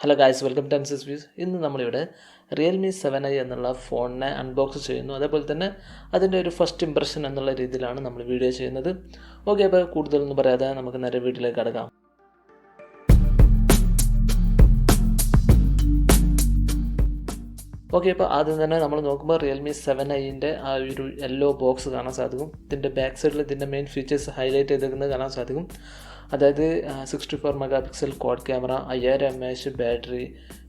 Hello guys, welcome to Ansis views. ഇന്ന് നമ്മളിവിടെ Realme 7i എന്നുള്ള ഫോണിനെ അൺബോക്സ് ചെയ്യുന്നു. അതേപോലെ തന്നെ അതിൻ്റെ ഒരു ഫസ്റ്റ് ഇംപ്രഷൻ എന്നുള്ള രീതിയിലാണ് നമ്മൾ വീഡിയോ ചെയ്യുന്നത്. ഓക്കെ, അപ്പോൾ കൂടുതലൊന്നും പറയാതെ നമുക്ക് നേരെ വീഡിയോയിലേക്ക് കടക്കാം. ഓക്കെ, ഇപ്പോൾ ആദ്യം തന്നെ നമ്മൾ നോക്കുമ്പോൾ റിയൽമി 7iൻ്റെ ആ ഒരു യെല്ലോ ബോക്സ് കാണാൻ സാധിക്കും. ഇതിൻ്റെ ബാക്ക് സൈഡിൽ ഇതിൻ്റെ മെയിൻ ഫീച്ചേഴ്സ് ഹൈലൈറ്റ് ചെയ്തിരിക്കുന്നത് കാണാൻ സാധിക്കും. അതായത് 64 mega pixel quad camera, 5000 mAh battery,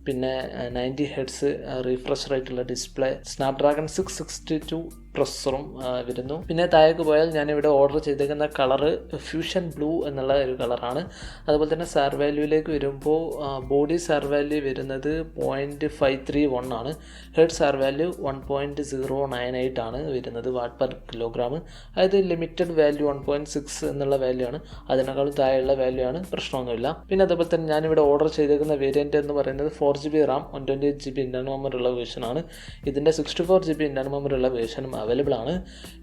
പിന്നെ 90 Hz റീഫ്രഷ് റേറ്റുള്ള ഡിസ്പ്ലേ, സ്നാപ്ഡ്രാഗൺ 662 പ്രൊസസ്സറും വരുന്നു. പിന്നെ താഴേക്ക് പോയാൽ ഞാനിവിടെ ഓർഡർ ചെയ്തേക്കുന്ന കളറ് ഫ്യൂഷൻ ബ്ലൂ എന്നുള്ള ഒരു കളറാണ്. അതുപോലെ തന്നെ സാർ വാല്യൂയിലേക്ക് വരുമ്പോൾ ബോഡി സാർ വാല്യൂ വരുന്നത് 0.531 ആണ്. ഹെഡ് സാർ വാല്യൂ 1.098 ആണ് വരുന്നത് വാട്ട് പെർ കിലോഗ്രാം. അതായത് ലിമിറ്റഡ് വാല്യൂ 1.6 എന്നുള്ള വാല്യൂ ആണ്. അതിനേക്കാളും താഴെയുള്ള വാല്യൂ ആണ്, പ്രശ്നമൊന്നുമില്ല. പിന്നെ അതുപോലെ തന്നെ ഞാനിവിടെ ഓർഡർ ചെയ്തേക്കുന്ന വേരിയൻറ്റ് എന്ന് പറയുന്നത് 4GB Ram 128GB internal memory ഉള്ള വേർഷനാണ്. ഇതിൻ്റെ 64GB ഇൻ്റർണൽ മെമ്മറി ഉള്ള വേർഷനും അവൈലബിൾ ആണ്.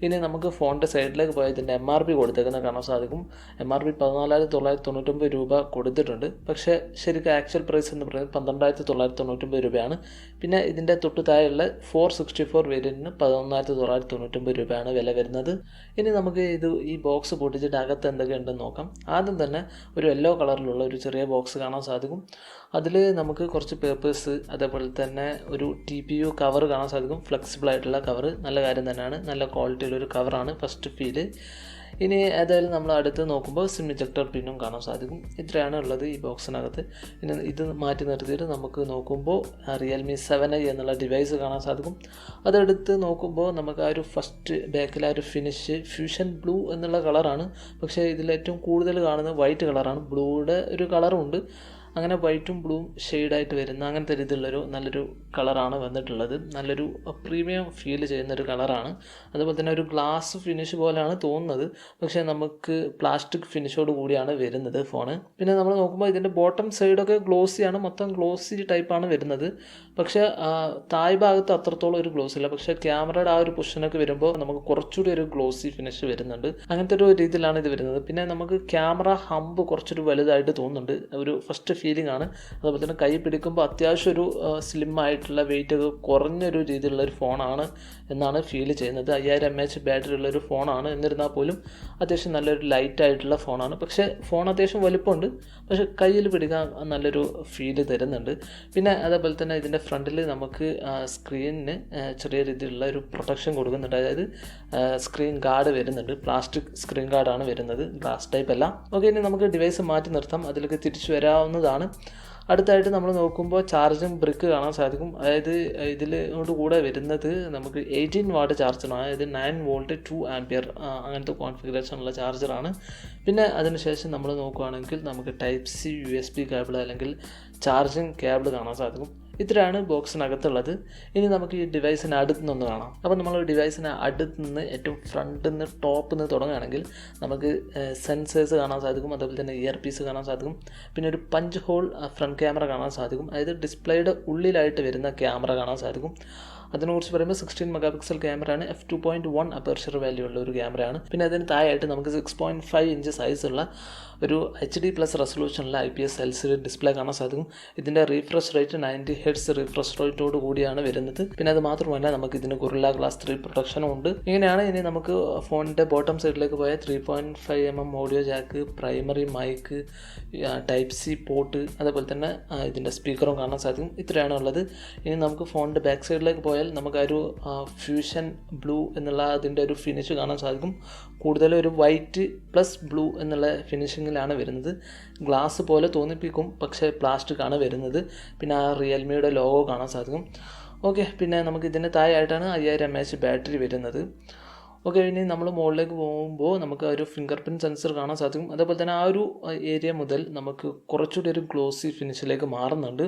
ഇനി നമുക്ക് ഫോണിൻ്റെ സൈഡിലേക്ക് പോയാൽ ഇതിൻ്റെ MRP കൊടുത്തേക്കുന്നത് കാണാൻ സാധിക്കും. MRP 14,999 രൂപ കൊടുത്തിട്ടുണ്ട്. പക്ഷേ ശരിക്കും ആക്ച്വൽ പ്രൈസ് എന്ന് പറയുന്നത് 12,999 രൂപയാണ്. പിന്നെ ഇതിൻ്റെ തൊട്ട് താഴെയുള്ള 464 വേരിയൻറ്റിന് 11,999 രൂപയാണ് വില വരുന്നത്. ഇനി നമുക്ക് ഈ ബോക്സ് പൊട്ടിച്ചിട്ട് അകത്ത് എന്തൊക്കെ ഉണ്ടെന്ന് നോക്കാം. ആദ്യം തന്നെ ഒരു യെല്ലോ കളറിലുള്ള ഒരു ചെറിയ ബോക്സ് കാണാൻ സാധിക്കും. അതിൽ നമുക്ക് കുറച്ച് പേപ്പേഴ്സ്, അതേപോലെ തന്നെ ഒരു TPU കവർ കാണാൻ സാധിക്കും. ഫ്ലെക്സിബിൾ ആയിട്ടുള്ള കവർ, നല്ല കാര്യം തന്നെയാണ്. നല്ല ക്വാളിറ്റിയുള്ളൊരു കവറാണ് ഫസ്റ്റ് ഫീല്. ഇനി ഏതായാലും നമ്മൾ അടുത്ത് നോക്കുമ്പോൾ സിം ഇജക്ടർ പിന്നും കാണാൻ സാധിക്കും. ഇത്രയാണ് ഉള്ളത് ഈ ബോക്സിനകത്ത്. ഇനി ഇത് മാറ്റി നിർത്തിയിട്ട് നമുക്ക് നോക്കുമ്പോൾ റിയൽമി 7i എന്നുള്ള ഡിവൈസ് കാണാൻ സാധിക്കും. അതെടുത്ത് നോക്കുമ്പോൾ നമുക്ക് ആ ഒരു ഫസ്റ്റ് ബാക്കിൽ ആ ഒരു ഫിനിഷ് ഫ്യൂഷൻ ബ്ലൂ എന്നുള്ള കളറാണ്. പക്ഷേ ഇതിലേറ്റവും കൂടുതൽ കാണുന്നത് വൈറ്റ് കളറാണ്. ബ്ലൂയുടെ ഒരു കളറുമുണ്ട്. അങ്ങനെ വൈറ്റും ബ്ലൂവും ഷെയ്ഡായിട്ട് വരുന്ന അങ്ങനത്തെ രീതിയിലുള്ളൊരു നല്ലൊരു കളറാണ് വന്നിട്ടുള്ളത്. നല്ലൊരു പ്രീമിയം ഫീൽ ചെയ്യുന്നൊരു കളറാണ്. അതുപോലെ തന്നെ ഒരു ഗ്ലാസ് ഫിനിഷ് പോലെയാണ് തോന്നുന്നത്, പക്ഷേ നമുക്ക് പ്ലാസ്റ്റിക് ഫിനിഷോട് കൂടിയാണ് വരുന്നത് ഫോണ്. പിന്നെ നമ്മൾ നോക്കുമ്പോൾ ഇതിൻ്റെ ബോട്ടം സൈഡൊക്കെ ഗ്ലോസിയാണ്, മൊത്തം ഗ്ലോസി ടൈപ്പാണ് വരുന്നത്. പക്ഷേ താഴ് ഭാഗത്ത് അത്രത്തോളം ഒരു ഗ്ലോസ് ഇല്ല. പക്ഷേ ക്യാമറയുടെ ആ ഒരു പൊസിഷനൊക്കെ വരുമ്പോൾ നമുക്ക് കുറച്ചുകൂടി ഒരു ഗ്ലോസി ഫിനിഷ് വരുന്നുണ്ട്. അങ്ങനത്തെ ഒരു രീതിയിലാണ് ഇത് വരുന്നത്. പിന്നെ നമുക്ക് ക്യാമറ ഹമ്പ് കുറച്ചൊരു വലുതായിട്ട് തോന്നുന്നുണ്ട്, ഒരു ഫസ്റ്റ് ഫീലിംഗ് ആണ്. അതുപോലെ തന്നെ കൈ പിടിക്കുമ്പോൾ അത്യാവശ്യം ഒരു സ്ലിം ആയിട്ടുള്ള വെയിറ്റ് ഒക്കെ കുറഞ്ഞൊരു രീതിയിലുള്ള ഒരു ഫോണാണ് എന്നാണ് ഫീൽ ചെയ്യുന്നത്. 5000 mAh ബാറ്ററി ഉള്ളൊരു ഫോണാണ്. എന്നിരുന്നാൽ പോലും അത്യാവശ്യം നല്ലൊരു ലൈറ്റ് ആയിട്ടുള്ള ഫോണാണ്. പക്ഷേ ഫോൺ അത്യാവശ്യം വലുപ്പമുണ്ട്, പക്ഷേ കയ്യിൽ പിടിക്കാൻ നല്ലൊരു ഫീല് തരുന്നുണ്ട്. പിന്നെ അതേപോലെ തന്നെ ഇതിൻ്റെ ഫ്രണ്ടിൽ നമുക്ക് സ്ക്രീനിന് ചെറിയ രീതിയിലുള്ള ഒരു പ്രൊട്ടക്ഷൻ കൊടുക്കുന്നുണ്ട്. അതായത് സ്ക്രീൻ ഗാർഡ് വരുന്നുണ്ട്. പ്ലാസ്റ്റിക് സ്ക്രീൻ ഗാർഡാണ് വരുന്നത്, ഗ്ലാസ് ടൈപ്പ് അല്ല. ഓക്കെ, ഇനി നമുക്ക് ഡിവൈസ് മാറ്റി നിർത്താം, അതിലേക്ക് തിരിച്ചു വരാവുന്നതാണ്. അടുത്തായിട്ട് നമ്മൾ നോക്കുമ്പോൾ ചാർജിങ് ബ്രിക്ക് കാണാൻ സാധിക്കും. അതായത് ഇതിലോട് കൂടെ വരുന്നത് നമുക്ക് 18 വാട്ട് ചാർജറാണ്. അതായത് 9 വോൾട്ട് 2 ആംപിയർ അങ്ങനത്തെ കോൺഫിഗറേഷനുള്ള ചാർജറാണ്. പിന്നെ അതിനുശേഷം നമ്മൾ നോക്കുകയാണെങ്കിൽ നമുക്ക് ടൈപ്പ് സി USB കേബിൾ അല്ലെങ്കിൽ ചാർജിങ് കേബിൾ കാണാൻ സാധിക്കും. ഇത്രയാണ് ബോക്സിനകത്തുള്ളത്. ഇനി നമുക്ക് ഈ ഡിവൈസിന് അടുത്ത് നിന്ന് കാണാം. അപ്പോൾ നമ്മൾ ഡിവൈസിന് അടുത്ത് നിന്ന് ഏറ്റവും ഫ്രണ്ടിൽ നിന്ന് ടോപ്പിൽ നിന്ന് തുടങ്ങുകയാണെങ്കിൽ നമുക്ക് സെൻസേഴ്സ് കാണാൻ സാധിക്കും. അതുപോലെ തന്നെ ഇയർ പീസ് കാണാൻ സാധിക്കും. പിന്നെ ഒരു പഞ്ച് ഹോൾ ഫ്രണ്ട് ക്യാമറ കാണാൻ സാധിക്കും. അതായത് ഡിസ്പ്ലേയുടെ ഉള്ളിലായിട്ട് വരുന്ന ക്യാമറ കാണാൻ സാധിക്കും. അതിനെക്കുറിച്ച് പറയുമ്പോൾ 16 മെഗാ പിക്സൽ ക്യാമറയാണ്. f2.1 അപ്പർച്ചർ വാല്യൂ ഉള്ള ഒരു ക്യാമറയാണ്. പിന്നെ അതിന് താഴെയായിട്ട് നമുക്ക് 6.5 ഇഞ്ച് സൈസുള്ള ഒരു HD+ റെസൊല്യൂഷനുള്ള IPS LCD ഡിസ്പ്ലേ കാണാൻ സാധിക്കും. ഇതിൻ്റെ റീഫ്രഷ് റേറ്റ് 90 Hz റീഫ്രഷ് റേറ്റോട് കൂടിയാണ് വരുന്നത്. പിന്നെ അത് മാത്രമല്ല നമുക്ക് ഇതിന് ഗൊറില്ല ഗ്ലാസ് 3 പ്രൊട്ടക്ഷനും ഉണ്ട്. ഇങ്ങനെയാണ്. ഇനി നമുക്ക് ഫോണിൻ്റെ ബോട്ടം സൈഡിലേക്ക് പോയാൽ 3.5mm audio jack, primary mic, type C port, അതേപോലെ തന്നെ ഇതിൻ്റെ സ്പീക്കറും കാണാൻ സാധിക്കും. ഇത്രയാണ് ഉള്ളത്. ഇനി നമുക്ക് ഫോണിൻ്റെ ബാക്ക് സൈഡിലേക്ക് പോയാൽ നമുക്ക് ആ ഒരു ഫ്യൂഷൻ ബ്ലൂ എന്നുള്ള അതിൻ്റെ ഒരു ഫിനിഷ് കാണാൻ സാധിക്കും. കൂടുതലും ഒരു വൈറ്റ് പ്ലസ് ബ്ലൂ എന്നുള്ള ഫിനിഷിങ്ങിലാണ് വരുന്നത്. ഗ്ലാസ് പോലെ തോന്നിപ്പിക്കും, പക്ഷേ പ്ലാസ്റ്റിക് ആണ് വരുന്നത്. പിന്നെ ആ റിയൽമിയുടെ ലോഗോ കാണാൻ സാധിക്കും. ഓക്കെ, പിന്നെ നമുക്ക് ഇതിൻ്റെ താഴെയായിട്ടാണ് 5000 mAh ബാറ്ററി വരുന്നത്. ഓക്കെ, ഇനി നമ്മൾ മുകളിലേക്ക് പോകുമ്പോൾ നമുക്ക് ഒരു ഫിംഗർ പ്രിൻറ്റ് സെൻസർ കാണാൻ സാധിക്കും. അതേപോലെ തന്നെ ആ ഒരു ഏരിയ മുതൽ നമുക്ക് കുറച്ചുകൂടി ഒരു ഗ്ലോസി ഫിനിഷിലേക്ക് മാറുന്നുണ്ട്.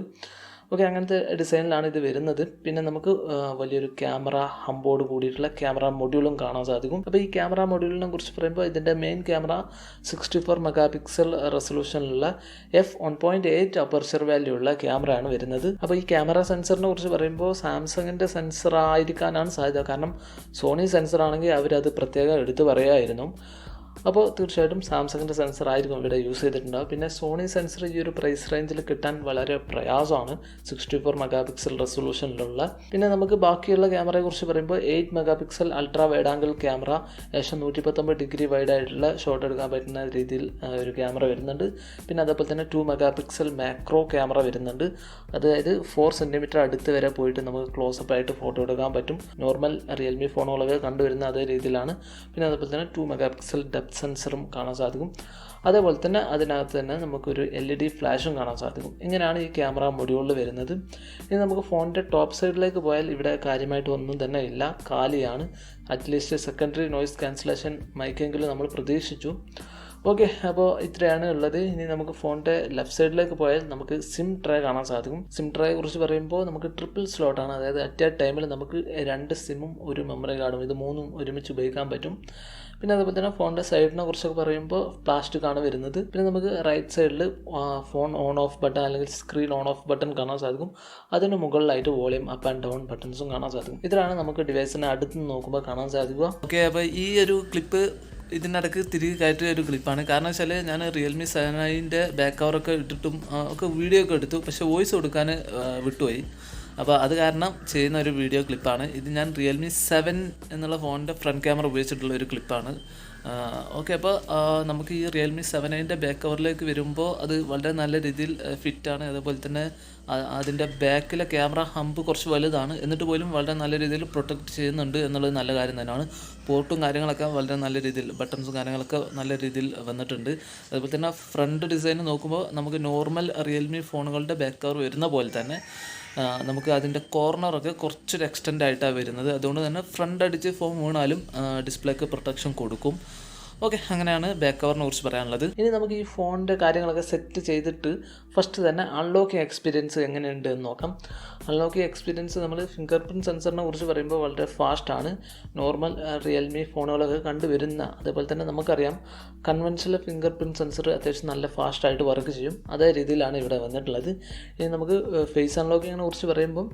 ഓക്കെ, അങ്ങനത്തെ ഡിസൈനിലാണ് ഇത് വരുന്നത്. പിന്നെ നമുക്ക് വലിയൊരു ക്യാമറ ഹമ്പോട് കൂടിയിട്ടുള്ള ക്യാമറ മൊഡ്യൂളും കാണാൻ സാധിക്കും. അപ്പോൾ ഈ ക്യാമറ മൊഡ്യൂളിനെ കുറിച്ച് പറയുമ്പോൾ ഇതിൻ്റെ മെയിൻ ക്യാമറ 64 മെഗാ പിക്സൽ റെസൊല്യൂഷനിലുള്ള f1.8 അപ്പർച്ചർ വാല്യൂ ഉള്ള ക്യാമറയാണ് വരുന്നത്. അപ്പോൾ ഈ ക്യാമറ സെൻസറിനെ കുറിച്ച് പറയുമ്പോൾ സാംസങ്ങിൻ്റെ സെൻസർ ആയിരിക്കാനാണ് സാധ്യത. കാരണം സോണി സെൻസർ ആണെങ്കിൽ അവരത് പ്രത്യേകം എടുത്ത് പറയുമായിരുന്നു. അപ്പോൾ തീർച്ചയായിട്ടും സാംസങ്ങിൻ്റെ സെൻസർ ആയിരിക്കും ഇവിടെ യൂസ് ചെയ്തിട്ടുണ്ടാകും. പിന്നെ സോണി സെൻസർ ഈ ഒരു പ്രൈസ് റേഞ്ചിൽ കിട്ടാൻ വളരെ പ്രയാസമാണ്, 64 മെഗാ പിക്സൽ റെസൊല്യൂഷനിലുള്ള. പിന്നെ നമുക്ക് ബാക്കിയുള്ള ക്യാമറയെ കുറിച്ച് പറയുമ്പോൾ 8 mega pixel ultra wide angle camera, ഏകദേശം 119 ഡിഗ്രി വൈഡ് ആയിട്ടുള്ള ഷോട്ട് എടുക്കാൻ പറ്റുന്ന രീതിയിൽ ഒരു ക്യാമറ വരുന്നുണ്ട്. പിന്നെ അതേപോലെ തന്നെ 2 മെഗാ പിക്സൽ മാക്രോ ക്യാമറ വരുന്നുണ്ട്, അതായത് 4 സെൻറ്റിമീറ്റർ അടുത്ത് വരെ പോയിട്ട് നമുക്ക് ക്ലോസപ്പ് ആയിട്ട് ഫോട്ടോ എടുക്കാൻ പറ്റും. നോർമൽ റിയൽമി ഫോണുകളൊക്കെ കണ്ടുവരുന്ന അതേ രീതിയിലാണ്. പിന്നെ അതേപോലെ തന്നെ 2 മെഗാ പിക്സൽ ഡെപ്ത് സെൻസറും കാണാൻ സാധിക്കും. അതേപോലെ തന്നെ അതിനകത്ത് തന്നെ നമുക്കൊരു LED ഫ്ലാഷും കാണാൻ സാധിക്കും. ഇങ്ങനെയാണ് ഈ ക്യാമറ മൊഡ്യൂളിൽ വരുന്നത്. ഇനി നമുക്ക് ഫോണിൻ്റെ ടോപ്പ് സൈഡിലേക്ക് പോയാൽ ഇവിടെ കാര്യമായിട്ട് ഒന്നും തന്നെ ഇല്ല, കാലിയാണ്. അറ്റ്ലീസ്റ്റ് സെക്കൻഡറി നോയിസ് ക്യാൻസലേഷൻ മൈക്കെങ്കിലും നമ്മൾ പ്രതീക്ഷിച്ചു. ഓക്കെ, അപ്പോൾ ഇത്രയാണ് ഉള്ളത്. ഇനി നമുക്ക് ഫോണിൻ്റെ ലെഫ്റ്റ് സൈഡിലേക്ക് പോയാൽ നമുക്ക് സിം ട്രേ കാണാൻ സാധിക്കും. സിം ട്രേയെ കുറിച്ച് പറയുമ്പോൾ നമുക്ക് ട്രിപ്പിൾ സ്ലോട്ടാണ്, അതായത് അറ്റ് എ ടൈമിൽ നമുക്ക് 2 സിമ്മും ഒരു മെമ്മറി കാർഡും ഇത് 3ഉം ഒരുമിച്ച് ഉപയോഗിക്കാൻ പറ്റും. പിന്നെ അതുപോലെ തന്നെ ഫോണിൻ്റെ സൈഡിനെ കുറിച്ചൊക്കെ പറയുമ്പോൾ പ്ലാസ്റ്റിക് ആണ് വരുന്നത്. പിന്നെ നമുക്ക് റൈറ്റ് സൈഡിൽ ഫോൺ ഓൺ ഓഫ് ബട്ടൺ അല്ലെങ്കിൽ സ്ക്രീൻ ഓൺ ഓഫ് ബട്ടൺ കാണാൻ സാധിക്കും. അതിന് മുകളിലായിട്ട് വോളിയം അപ്പ് ആൻഡ് ഡൗൺ ബട്ടൺസും കാണാൻ സാധിക്കും. ഇതാണ് നമുക്ക് ഡിവൈസിനെ അടുത്ത് നോക്കുമ്പോൾ കാണാൻ സാധിക്കുക. ഓക്കെ, അപ്പോൾ ഈ ഒരു ക്ലിപ്പ് ഇതിനിടയ്ക്ക് തിരികെ കയറ്റിയ ഒരു ക്ലിപ്പാണ്. കാരണം വെച്ചാൽ ഞാൻ റിയൽമി 7iൻ്റെ ബാക്ക് കവറൊക്കെ ഇട്ടിട്ടും ഒക്കെ വീഡിയോ ഒക്കെ എടുത്തു, പക്ഷേ വോയിസ് കൊടുക്കാൻ വിട്ടുപോയി. അപ്പോൾ അത് കാരണം ചെയ്യുന്ന ഒരു വീഡിയോ ക്ലിപ്പാണ് ഇത്. ഞാൻ റിയൽമി 7 എന്നുള്ള ഫോണിൻ്റെ ഫ്രണ്ട് ക്യാമറ ഉപയോഗിച്ചിട്ടുള്ള ഒരു ക്ലിപ്പാണ്. ഓക്കെ, അപ്പോൾ നമുക്ക് ഈ റിയൽമി 7iൻ്റെ ബാക്ക് കവറിലേക്ക് വരുമ്പോൾ അത് വളരെ നല്ല രീതിയിൽ ഫിറ്റാണ്. അതേപോലെ തന്നെ അതിൻ്റെ ബാക്കിലെ ക്യാമറ ഹമ്പ് കുറച്ച് വലുതാണ്, എന്നിട്ട് പോലും വളരെ നല്ല രീതിയിൽ പ്രൊട്ടക്റ്റ് ചെയ്യുന്നുണ്ട് എന്നുള്ളത് നല്ല കാര്യം തന്നെയാണ്. പോർട്ടും കാര്യങ്ങളൊക്കെ വളരെ നല്ല രീതിയിൽ, ബട്ടൺസും കാര്യങ്ങളൊക്കെ നല്ല രീതിയിൽ വന്നിട്ടുണ്ട്. അതുപോലെ തന്നെ ഫ്രണ്ട് ഡിസൈൻ നോക്കുമ്പോൾ നമുക്ക് നോർമൽ റിയൽമി ഫോണുകളുടെ ബാക്ക് കവർ വരുന്ന പോലെ തന്നെ നമുക്ക് അതിൻ്റെ കോർണറൊക്കെ കുറച്ചൊരു എക്സ്റ്റെൻഡ് ആയിട്ടാണ് വരുന്നത്. അതുകൊണ്ട് തന്നെ ഫ്രണ്ട് അടിച്ച് ഫോൺ വീണാലും ഡിസ്പ്ലേക്ക് പ്രൊട്ടക്ഷൻ കൊടുക്കും. ഓക്കെ, അങ്ങനെയാണ് ബാക്ക് കവറിനെ കുറിച്ച് പറയാനുള്ളത്. ഇനി നമുക്ക് ഈ ഫോണിൻ്റെ കാര്യങ്ങളൊക്കെ സെറ്റ് ചെയ്തിട്ട് ഫസ്റ്റ് തന്നെ അൺലോക്കിംഗ് എക്സ്പീരിയൻസ് എങ്ങനെയുണ്ട് എന്ന് നോക്കാം. അൺലോക്കിംഗ് എക്സ്പീരിയൻസ് നമ്മൾ ഫിംഗർ പ്രിൻറ്റ് സെൻസറിനെ കുറിച്ച് പറയുമ്പോൾ വളരെ ഫാസ്റ്റാണ്. നോർമൽ റിയൽമി ഫോണുകളൊക്കെ കണ്ടുവരുന്ന അതേപോലെ തന്നെ നമുക്കറിയാം കൺവെൻഷണൽ ഫിംഗർ പ്രിൻറ്റ് സെൻസർ അത്യാവശ്യം നല്ല ഫാസ്റ്റായിട്ട് വർക്ക് ചെയ്യും. അതേ രീതിയിലാണ് ഇവിടെ വന്നിട്ടുള്ളത്. ഇനി നമുക്ക് ഫേസ് അൺലോക്കിങ്ങിനെ കുറിച്ച് പറയുമ്പം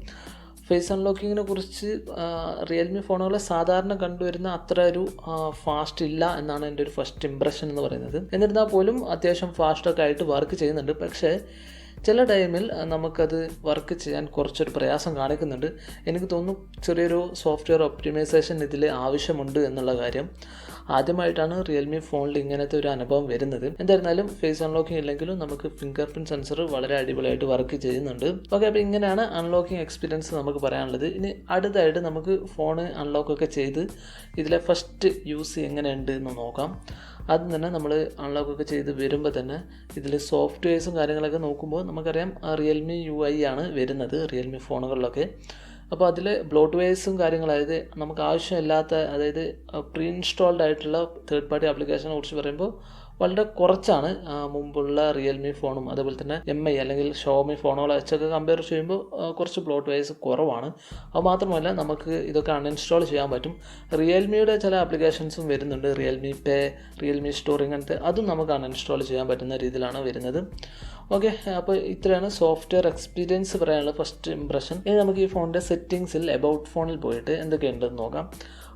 ഫേസ് അൺലോക്കിങ്ങിനെ കുറിച്ച് റിയൽമി ഫോണുകൾ സാധാരണ കണ്ടുവരുന്ന അത്ര ഒരു ഫാസ്റ്റ് ഇല്ല എന്നാണ് എൻ്റെ ഒരു ഫസ്റ്റ് ഇംപ്രഷൻ എന്ന് പറയുന്നത്. എന്നിരുന്നാൽ പോലും അത്യാവശ്യം ഫാസ്റ്റൊക്കെ ആയിട്ട് വർക്ക് ചെയ്യുന്നുണ്ട്. പക്ഷേ ചില ടൈമിൽ നമുക്കത് വർക്ക് ചെയ്യാൻ കുറച്ചൊരു പ്രയാസം കാണിക്കുന്നുണ്ട്. എനിക്ക് തോന്നുന്നു ചെറിയൊരു സോഫ്റ്റ്വെയർ ഒപ്റ്റിമൈസേഷൻ ഇതിൽ ആവശ്യമുണ്ട് എന്നുള്ള കാര്യം. ആദ്യമായിട്ടാണ് റിയൽമി ഫോണിൽ ഇങ്ങനത്തെ ഒരു അനുഭവം വരുന്നത്. എന്തായിരുന്നാലും ഫേസ് അൺലോക്കിംഗ് ഇല്ലെങ്കിലും നമുക്ക് ഫിംഗർ പ്രിൻറ്റ് സെൻസർ വളരെ അടിപൊളിയായിട്ട് വർക്ക് ചെയ്യുന്നുണ്ട്. ഓക്കെ, അപ്പോൾ ഇങ്ങനെയാണ് അൺലോക്കിംഗ് എക്സ്പീരിയൻസ് നമുക്ക് പറയാനുള്ളത്. ഇനി അടുത്തായിട്ട് നമുക്ക് ഫോൺ അൺലോക്കൊക്കെ ചെയ്ത് ഇതിലെ ഫസ്റ്റ് യൂസ് എങ്ങനെയുണ്ട് എന്ന് നോക്കാം. ആദ്യം തന്നെ നമ്മൾ അൺലോക്കൊക്കെ ചെയ്ത് വരുമ്പോൾ തന്നെ ഇതിൽ സോഫ്റ്റ്വെയർസും കാര്യങ്ങളൊക്കെ നോക്കുമ്പോൾ നമുക്കറിയാം റിയൽമി UI ആണ് വരുന്നത് റിയൽമി ഫോണുകളിലൊക്കെ. അപ്പോൾ അതിൽ ബ്ലോട്ട്വെയർസും കാര്യങ്ങൾ, അതായത് നമുക്ക് ആവശ്യമില്ലാത്ത, അതായത് പ്രീ ഇൻസ്റ്റാൾഡ് ആയിട്ടുള്ള തേർഡ് പാർട്ടി ആപ്ലിക്കേഷനെ കുറിച്ച് പറയുമ്പോൾ വളരെ കുറച്ചാണ് മുമ്പുള്ള റിയൽമി ഫോണും അതേപോലെ തന്നെ MI അല്ലെങ്കിൽ ഷോമി ഫോണുകളെ വെച്ചൊക്കെ കമ്പയർ ചെയ്യുമ്പോൾ കുറച്ച് ബ്ലോട്ട്വെയർസ് കുറവാണ്. അത് മാത്രമല്ല നമുക്ക് ഇതൊക്കെ അൺഇൻസ്റ്റാൾ ചെയ്യാൻ പറ്റും. റിയൽമിയുടെ ചില ആപ്ലിക്കേഷൻസും വരുന്നുണ്ട്, റിയൽമി പേ, റിയൽമി സ്റ്റോർ, ഇങ്ങനത്തെ അതും നമുക്ക് അൺഇൻസ്റ്റാൾ ചെയ്യാൻ പറ്റുന്ന രീതിയിലാണ് വരുന്നത്. ഓക്കെ, അപ്പോൾ ഇത്രയാണ് സോഫ്റ്റ്വെയർ എക്സ്പീരിയൻസ് പറയാനുള്ള ഫസ്റ്റ് ഇംപ്രഷൻ. ഇനി നമുക്ക് ഈ ഫോണിൻ്റെ സെറ്റിങ്സിൽ എബൌട്ട് ഫോണിൽ പോയിട്ട് എന്തൊക്കെയുണ്ടെന്ന് നോക്കാം.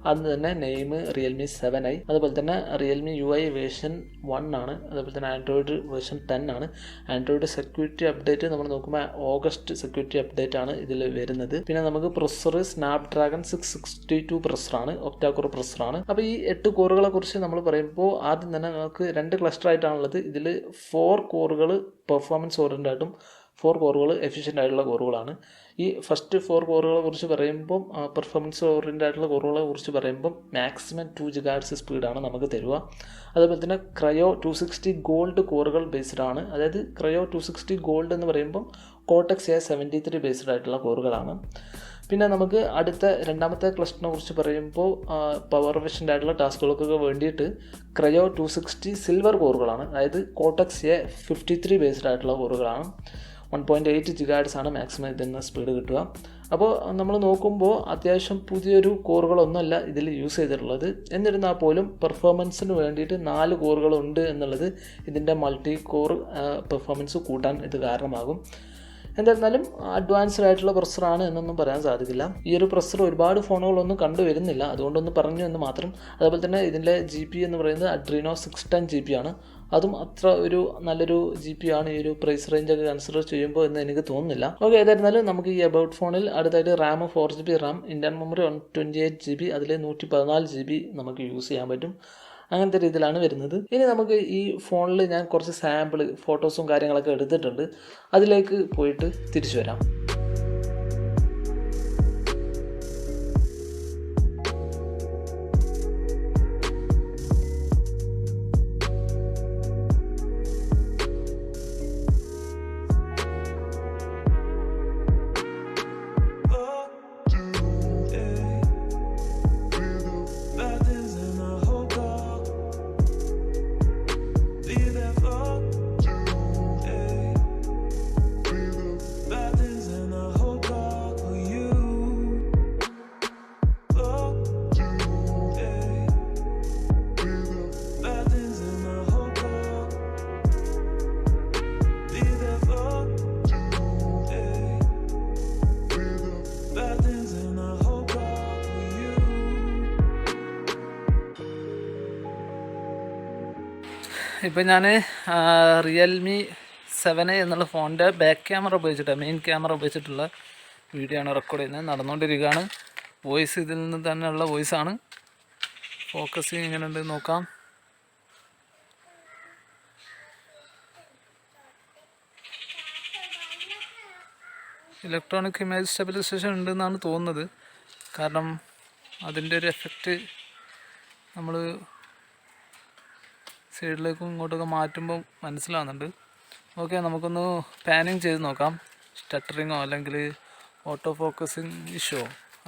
അത് തന്നെ നെയിം റിയൽമി 7i, അതുപോലെ തന്നെ റിയൽമി UI വേർഷൻ 1 ആണ്, അതുപോലെ തന്നെ ആൻഡ്രോയിഡ് വേർഷൻ 10 ആണ്. ആൻഡ്രോയിഡ് സെക്യൂരിറ്റി അപ്ഡേറ്റ് നമ്മൾ നോക്കുമ്പോൾ ഓഗസ്റ്റ് സെക്യൂരിറ്റി അപ്ഡേറ്റ് ആണ് ഇതിൽ വരുന്നത്. പിന്നെ നമുക്ക് പ്രൊസസ്സർ സ്നാപ്ഡ്രാഗൺ 662 പ്രൊസസ്സറാണ്, ഒക്ടാ കോർ പ്രൊസസ്സറാണ്. അപ്പോൾ ഈ 8 കോറുകളെ കുറിച്ച് നമ്മൾ പറയുമ്പോൾ ആദ്യം തന്നെ നമുക്ക് 2 ക്ലസ്റ്റർ ആയിട്ടാണുള്ളത്. ഇതിൽ 4 കോറുകൾ പെർഫോമൻസ് ഓറിയൻറ്റഡ് ആയിട്ടും 4 കോറുകൾ എഫിഷ്യൻ്റ് ആയിട്ടുള്ള കോറുകളാണ്. ഈ ഫസ്റ്റ് 4 കോറുകളെ കുറിച്ച് പറയുമ്പം പെർഫോമൻസ് ഓറിയൻറ്റഡ് ആയിട്ടുള്ള കോറുകളെ കുറിച്ച് പറയുമ്പം മാക്സിമം 2 GHz സ്പീഡാണ് നമുക്ക് തരുക. അതുപോലെ തന്നെ ക്രയോ 260 ഗോൾഡ് കോറുകൾ ബേസ്ഡ് ആണ്. അതായത് ക്രയോ 260 ഗോൾഡ് എന്ന് പറയുമ്പം Cortex A53 ബേസ്ഡ് ആയിട്ടുള്ള കോറുകളാണ്. പിന്നെ നമുക്ക് അടുത്ത രണ്ടാമത്തെ ക്ലസ്റ്ററിനെ കുറിച്ച് പറയുമ്പോൾ പവർ എഫിഷ്യൻ്റ് ആയിട്ടുള്ള ടാസ്കുകൾക്കൊക്കെ വേണ്ടിയിട്ട് ക്രയോ 260 സിൽവർ കോറുകളാണ്. അതായത് Cortex A53 ബേസ്ഡ് ആയിട്ടുള്ള കോറുകളാണ്. 1.8 GHz ആണ് മാക്സിമം ഇതിന് സ്പീഡ് കിട്ടുക. അപ്പോൾ നമ്മൾ നോക്കുമ്പോൾ അത്യാവശ്യം പുതിയൊരു കോറുകളൊന്നുമല്ല ഇതിൽ യൂസ് ചെയ്തിട്ടുള്ളത്. എന്നിരുന്നാൽ പോലും പെർഫോമൻസിന് വേണ്ടിയിട്ട് 4 കോറുകളുണ്ട് എന്നുള്ളത് ഇതിൻ്റെ മൾട്ടി കോർ പെർഫോമൻസ് കൂട്ടാൻ ഇത് കാരണമാകും. എന്തായിരുന്നാലും അഡ്വാൻസ്ഡ് ആയിട്ടുള്ള പ്രൊസസ്സറാണ് എന്നൊന്നും പറയാൻ സാധിക്കില്ല. ഈ ഒരു പ്രൊസസ്സർ ഒരുപാട് ഫോണുകളൊന്നും കണ്ടുവരുന്നില്ല, അതുകൊണ്ടൊന്ന് പറഞ്ഞു എന്ന് മാത്രം. അതേപോലെ തന്നെ ഇതിൻ്റെ GPU എന്ന് പറയുന്നത് Adreno 610 GB ആണ്. അതും അത്ര ഒരു നല്ലൊരു GPU ആണ് ഈ ഒരു പ്രൈസ് റേഞ്ചൊക്കെ കൺസിഡർ ചെയ്യുമ്പോൾ എന്ന് എനിക്ക് തോന്നുന്നില്ല. ഓക്കെ, ഏതായിരുന്നാലും നമുക്ക് ഈ അബൌട്ട് ഫോണിൽ അടുത്തായിട്ട് RAM 4GB RAM, internal memory 128 GB, അതിൽ 114 GB നമുക്ക് യൂസ് ചെയ്യാൻ പറ്റും. അങ്ങനത്തെ രീതിയിലാണ് വരുന്നത്. ഇനി നമുക്ക് ഈ ഫോണിൽ ഞാൻ കുറച്ച് സാമ്പിൾ ഫോട്ടോസും കാര്യങ്ങളൊക്കെ എടുത്തിട്ടുണ്ട്, അതിലേക്ക് പോയിട്ട് തിരിച്ചു വരാം. ഇപ്പോൾ ഞാൻ Realme 7A എന്നുള്ള ഫോണിൻ്റെ ബാക്ക് ക്യാമറ ഉപയോഗിച്ചിട്ട്, മെയിൻ ക്യാമറ ഉപയോഗിച്ചിട്ടുള്ള വീഡിയോ ആണ് റെക്കോർഡ് ചെയ്യുന്നത്. നടന്നുകൊണ്ടിരിക്കുകയാണ്. വോയിസ് ഇതിൽ നിന്ന് തന്നെയുള്ള വോയിസാണ്. ഫോക്കസിങ് എങ്ങനെ ഉണ്ട് നോക്കാം. ഇലക്ട്രോണിക് ഇമേജ് സ്റ്റെബിലൈസേഷൻ ഉണ്ടെന്നാണ് തോന്നുന്നത്, കാരണം അതിൻ്റെ ഒരു എഫക്റ്റ് നമ്മൾ സൈഡിലേക്കും ഇങ്ങോട്ടൊക്കെ മാറ്റുമ്പോൾ മനസ്സിലാവുന്നുണ്ട്. ഓക്കെ, നമുക്കൊന്ന് പാനിങ് ചെയ്ത് നോക്കാം. സ്റ്റട്ടറിങ്ങോ അല്ലെങ്കിൽ ഓട്ടോ ഫോക്കസിങ് ഇഷ്യൂ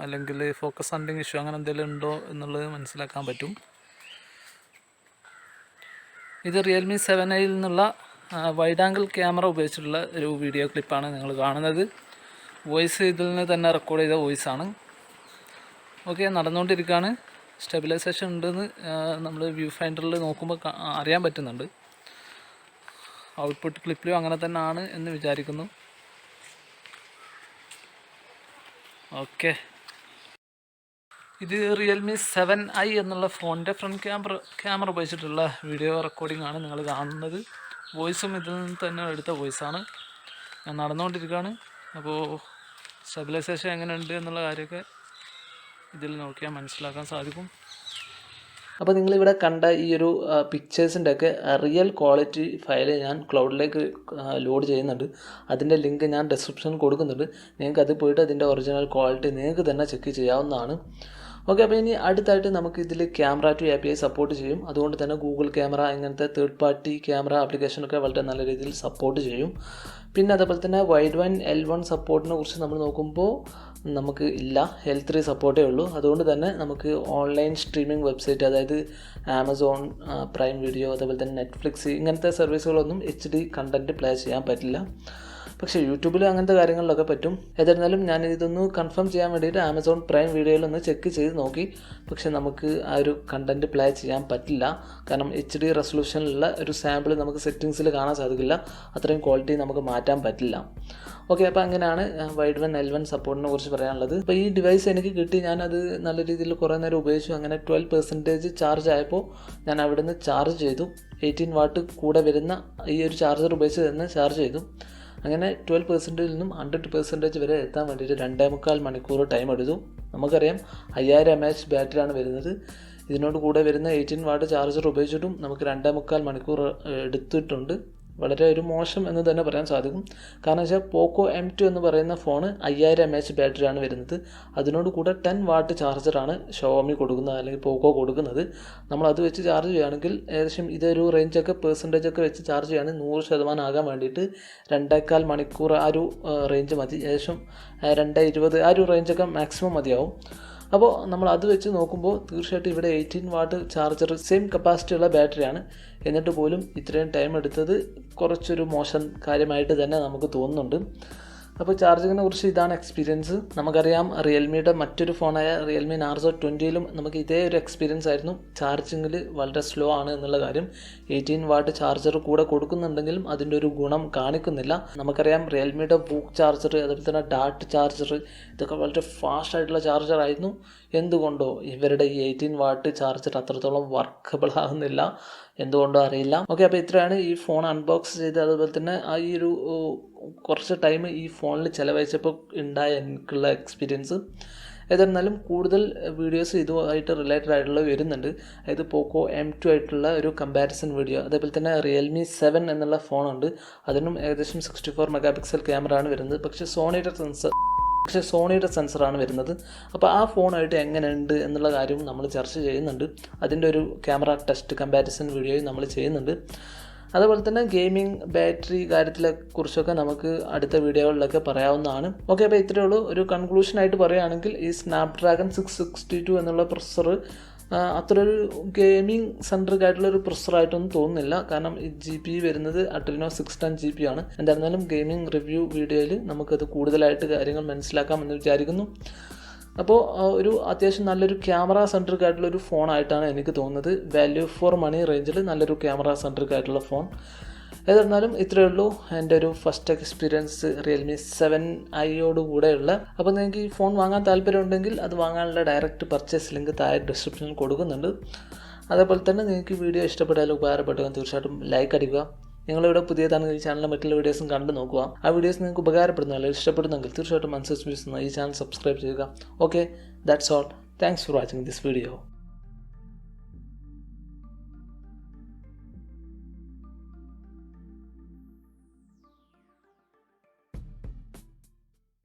അല്ലെങ്കിൽ ഫോക്കസ് ഹണ്ടിങ് ഇഷ്യൂ അങ്ങനെ എന്തെങ്കിലും ഉണ്ടോ എന്നുള്ളത് മനസ്സിലാക്കാൻ പറ്റും. ഇത് Realme 7Aയിൽ നിന്നുള്ള വൈഡ് ആംഗിൾ ക്യാമറ ഉപയോഗിച്ചിട്ടുള്ള ഒരു വീഡിയോ ക്ലിപ്പാണ് നിങ്ങൾ കാണുന്നത്. വോയിസ് ഇതിൽ നിന്ന് തന്നെ റെക്കോർഡ് ചെയ്ത വോയിസാണ്. ഓക്കെ, നടന്നുകൊണ്ടിരിക്കുകയാണ്. സ്റ്റെബിലൈസേഷൻ ഉണ്ടെന്ന് നമ്മൾ വ്യൂ ഫൈൻഡറിൽ നോക്കുമ്പോൾ അറിയാൻ പറ്റുന്നുണ്ട്. ഔട്ട്പുട്ട് ക്ലിപ്പിലും അങ്ങനെ തന്നെ ആണ് എന്ന് വിചാരിക്കുന്നു. ഓക്കെ, ഇത് Realme 7i എന്നുള്ള ഫോണിൻ്റെ ഫ്രണ്ട് ക്യാമറ ഉപയോഗിച്ചിട്ടുള്ള വീഡിയോ റെക്കോർഡിംഗ് ആണ് നിങ്ങൾ കാണുന്നത്. വോയിസും ഇതിൽ നിന്ന് തന്നെ എടുത്ത വോയിസാണ്. ഞാൻ നടന്നുകൊണ്ടിരിക്കുകയാണ്. അപ്പോൾ സ്റ്റെബിലൈസേഷൻ എങ്ങനെയുണ്ട് എന്നുള്ള കാര്യമൊക്കെ ഇതിൽ നോക്കിയാൽ മനസ്സിലാക്കാൻ സാധിക്കും. അപ്പോൾ നിങ്ങളിവിടെ കണ്ട ഈ ഒരു പിക്ചേഴ്സിൻ്റെ ഒക്കെ റിയൽ ക്വാളിറ്റി ഫയൽ ഞാൻ ക്ലൗഡിലേക്ക് ലോഡ് ചെയ്യുന്നുണ്ട്. അതിൻ്റെ ലിങ്ക് ഞാൻ ഡിസ്ക്രിപ്ഷനിൽ കൊടുക്കുന്നുണ്ട്. നിങ്ങൾക്ക് അത് പോയിട്ട് അതിൻ്റെ ഒറിജിനൽ ക്വാളിറ്റി നിങ്ങൾക്ക് തന്നെ ചെക്ക് ചെയ്യാവുന്നതാണ്. ഓക്കെ, അപ്പോൾ ഇനി അടുത്തായിട്ട് നമുക്ക് ഇതിൽ ക്യാമറ ടു API സപ്പോർട്ട് ചെയ്യും. അതുകൊണ്ട് തന്നെ ഗൂഗിൾ ക്യാമറ ഇങ്ങനത്തെ തേർഡ് പാർട്ടി ക്യാമറ ആപ്ലിക്കേഷനൊക്കെ വളരെ നല്ല രീതിയിൽ സപ്പോർട്ട് ചെയ്യും. പിന്നെ അതേപോലെ തന്നെ വൈഡ് വൈൻ L1 സപ്പോർട്ടിനെ കുറിച്ച് നമ്മൾ നോക്കുമ്പോൾ നമുക്ക് ഇല്ല, L3 സപ്പോർട്ടേ ഉള്ളൂ. അതുകൊണ്ട് തന്നെ നമുക്ക് ഓൺലൈൻ സ്ട്രീമിംഗ് വെബ്സൈറ്റ്, അതായത് ആമസോൺ പ്രൈം വീഡിയോ, അതേപോലെ തന്നെ നെറ്റ്ഫ്ലിക്സ് ഇങ്ങനത്തെ സർവീസുകളൊന്നും HD കണ്ടൻറ്റ് പ്ലേ ചെയ്യാൻ പറ്റില്ല. പക്ഷേ യൂട്യൂബിൽ അങ്ങനത്തെ കാര്യങ്ങളിലൊക്കെ പറ്റും. ഏതായിരുന്നാലും ഞാൻ ഇതൊന്ന് കൺഫേം ചെയ്യാൻ വേണ്ടിയിട്ട് ആമസോൺ പ്രൈം വീഡിയോയിലൊന്ന് ചെക്ക് ചെയ്ത് നോക്കി. പക്ഷേ നമുക്ക് ആ ഒരു കണ്ടൻറ്റ് പ്ലേ ചെയ്യാൻ പറ്റില്ല, കാരണം HD റെസൊല്യൂഷനിലുള്ള ഒരു സാമ്പിൾ നമുക്ക് സെറ്റിങ്സിൽ കാണാൻ സാധിക്കില്ല. അത്രയും ക്വാളിറ്റി നമുക്ക് മാറ്റാൻ പറ്റില്ല. ഓക്കെ, അപ്പോൾ അങ്ങനെയാണ് വൈഡ് വൺ L1 സപ്പോർട്ടിനെ കുറിച്ച് പറയാനുള്ളത്. അപ്പോൾ ഈ ഡിവൈസ് എനിക്ക് കിട്ടി, ഞാനത് നല്ല രീതിയിൽ കുറേ നേരം ഉപയോഗിച്ചു. അങ്ങനെ 12% ചാർജ് ആയപ്പോൾ ഞാൻ അവിടെ നിന്ന് ചാർജ് ചെയ്തു. 18 വാട്ട് കൂടെ വരുന്ന ഈ ഒരു ചാർജർ ഉപയോഗിച്ച് തന്നെ ചാർജ് ചെയ്തു. അങ്ങനെ 12% നിന്നും 100% വരെ എത്താൻ വേണ്ടിയിട്ട് 2.25 മണിക്കൂർ ടൈം എടുത്തു. നമുക്കറിയാം 5000 mAh ബാറ്ററിയാണ് വരുന്നത്. ഇതിനോട് കൂടെ വരുന്ന 18 വാട്ട് ചാർജർ ഉപയോഗിച്ചിട്ടും നമുക്ക് 2.25 മണിക്കൂർ എടുത്തിട്ടുണ്ട്. വളരെ ഒരു മോശം എന്ന് തന്നെ പറയാൻ സാധിക്കും. കാരണം വെച്ചാൽ പോക്കോ M2 എന്ന് പറയുന്ന ഫോണ് 5000 mAh ബാറ്ററിയാണ് വരുന്നത്. അതിനോട് കൂടെ 10 വാട്ട് ചാർജറാണ് ഷോമി കൊടുക്കുന്നത് അല്ലെങ്കിൽ പോക്കോ കൊടുക്കുന്നത്. നമ്മളത് വെച്ച് ചാർജ് ചെയ്യുകയാണെങ്കിൽ ഏകദേശം ഇതൊരു റേഞ്ചൊക്കെ പെർസെൻറ്റേജൊക്കെ വെച്ച് ചാർജ് ചെയ്യുകയാണെങ്കിൽ 100% ആകാൻ വേണ്ടിയിട്ട് 2.25 മണിക്കൂർ ആ ഒരു റേഞ്ച് മതി. ഏകദേശം 2:20 ആ ഒരു റേഞ്ചൊക്കെ മാക്സിമം മതിയാവും. അപ്പോൾ നമ്മൾ അത് വെച്ച് നോക്കുമ്പോൾ തീർച്ചയായിട്ടും ഇവിടെ 18 വാട്ട് ചാർജർ സെയിം കപ്പാസിറ്റി ഉള്ള ബാറ്ററിയാണ്. എന്നിട്ട് പോലും ഇത്രയും ടൈം എടുത്തത് കുറച്ചൊരു മോശം കാര്യമായിട്ട് തന്നെ നമുക്ക് തോന്നുന്നുണ്ട്. അപ്പോൾ ചാർജിങ്ങിനെ കുറിച്ച് ഇതാണ് എക്സ്പീരിയൻസ്. നമുക്കറിയാം റിയൽമിയുടെ മറ്റൊരു ഫോണായ റിയൽമി നാർസോ 20ലും നമുക്ക് ഇതേ ഒരു എക്സ്പീരിയൻസ് ആയിരുന്നു. ചാർജിങ്ങിൽ വളരെ സ്ലോ ആണ് എന്നുള്ള കാര്യം. 18 വാട്ട് ചാർജർ കൂടെ കൊടുക്കുന്നുണ്ടെങ്കിലും അതിൻ്റെ ഒരു ഗുണം കാണിക്കുന്നില്ല. നമുക്കറിയാം റിയൽമിയുടെ ബൂക്ക് ചാർജർ, അതുപോലെ തന്നെ ഡാർട്ട് ചാർജർ, ഇതൊക്കെ വളരെ ഫാസ്റ്റ് ആയിട്ടുള്ള ചാർജർ ആയിരുന്നു. എന്തുകൊണ്ടോ ഇവരുടെ ഈ 18 വാട്ട് ചാർജർ അത്രത്തോളം വർക്കബിൾ ആകുന്നില്ല, എന്തുകൊണ്ടോ അറിയില്ല. ഓക്കെ, അപ്പോൾ ഇത്രയാണ് ഈ ഫോൺ അൺബോക്സ് ചെയ്ത് അതുപോലെ തന്നെ ഈ ഒരു കുറച്ച് ടൈം ഈ ഫോണിൽ ചിലവഴിച്ചപ്പോൾ ഉണ്ടായ എനിക്കുള്ള എക്സ്പീരിയൻസ്. ഏതായിരുന്നാലും കൂടുതൽ വീഡിയോസ് ഇതുമായിട്ട് റിലേറ്റഡ് ആയിട്ടുള്ള വരുന്നുണ്ട്. അതായത് പോക്കോ M2 ആയിട്ടുള്ള ഒരു കമ്പാരിസൺ വീഡിയോ, അതേപോലെ തന്നെ റിയൽമി 7 എന്നുള്ള ഫോണുണ്ട്. അതിനും ഏകദേശം 64 മെഗാ പിക്സൽ ക്യാമറ ആണ് വരുന്നത്. പക്ഷേ സോണിയുടെ സെൻസറാണ് വരുന്നത്. അപ്പോൾ ആ ഫോണായിട്ട് എങ്ങനെയുണ്ട് എന്നുള്ള കാര്യം നമ്മൾ ചർച്ച ചെയ്യുന്നുണ്ട്. അതിൻ്റെ ഒരു ക്യാമറ ടെസ്റ്റ് കമ്പാരിസൺ വീഡിയോയും നമ്മൾ ചെയ്യുന്നുണ്ട്. അതുപോലെ തന്നെ ഗെയിമിംഗ് ബാറ്ററി കാര്യത്തിലെ കുറിച്ചൊക്കെ നമുക്ക് അടുത്ത വീഡിയോകളിലൊക്കെ പറയാവുന്നതാണ്. ഓക്കെ, അപ്പോൾ ഇത്രയേ ഉള്ളൂ. ഒരു കൺക്ലൂഷനായിട്ട് പറയുകയാണെങ്കിൽ ഈ സ്നാപ്ഡ്രാഗൺ 662 എന്നുള്ള പ്രൊസസ്സർ അത്ര ഒരു ഗെയിമിംഗ് സെൻട്രിക് ആയിട്ടുള്ളൊരു പ്രൊസസ്സറായിട്ടൊന്നും തോന്നുന്നില്ല. കാരണം ഈ GPU വരുന്നത് അഡ്രീനോ 610 GPU ആണ്. എന്തായിരുന്നാലും ഗെയിമിംഗ് റിവ്യൂ വീഡിയോയിൽ നമുക്കത് കൂടുതലായിട്ട് കാര്യങ്ങൾ മനസ്സിലാക്കാമെന്ന് വിചാരിക്കുന്നു. അപ്പോൾ ഒരു അത്യാവശ്യം നല്ലൊരു ക്യാമറ സെൻട്രിക് ആയിട്ടുള്ളൊരു ഫോണായിട്ടാണ് എനിക്ക് തോന്നുന്നത്. വാല്യൂ ഫോർ മണി റേഞ്ചിൽ നല്ലൊരു ക്യാമറ സെൻട്രിക് ആയിട്ടുള്ള ഫോൺ. ഏതായിരുന്നാലും ഇത്രയേ ഉള്ളൂ എൻ്റെ ഒരു ഫസ്റ്റ് എക്സ്പീരിയൻസ് റിയൽമി 7i കൂടെയുള്ള. അപ്പോൾ നിങ്ങൾക്ക് ഈ ഫോൺ വാങ്ങാൻ താല്പര്യമുണ്ടെങ്കിൽ അത് വാങ്ങാനുള്ള ഡയറക്റ്റ് പർച്ചേസ് ലിങ്ക് താഴെ ഡിസ്ക്രിപ്ഷനിൽ കൊടുക്കുന്നുണ്ട്. അതേപോലെ തന്നെ നിങ്ങൾക്ക് വീഡിയോ ഇഷ്ടപ്പെട്ടാലും ഉപകാരപ്പെട്ടാലും തീർച്ചയായിട്ടും ലൈക്ക് അടിക്കുക. നിങ്ങളിവിടെ പുതിയതാണെങ്കിൽ ഈ ചാനലിലെ മറ്റുള്ള വീഡിയോസും കണ്ടു നോക്കുക. ആ വീഡിയോസ് നിങ്ങൾക്ക് ഉപകാരപ്പെടുന്ന അല്ലെങ്കിൽ ഇഷ്ടപ്പെടുന്നെങ്കിൽ തീർച്ചയായിട്ടും മനസ്സ് ഈ ചാനൽ സബ്സ്ക്രൈബ് ചെയ്യുക. Okay, that's all. Thanks for watching this video.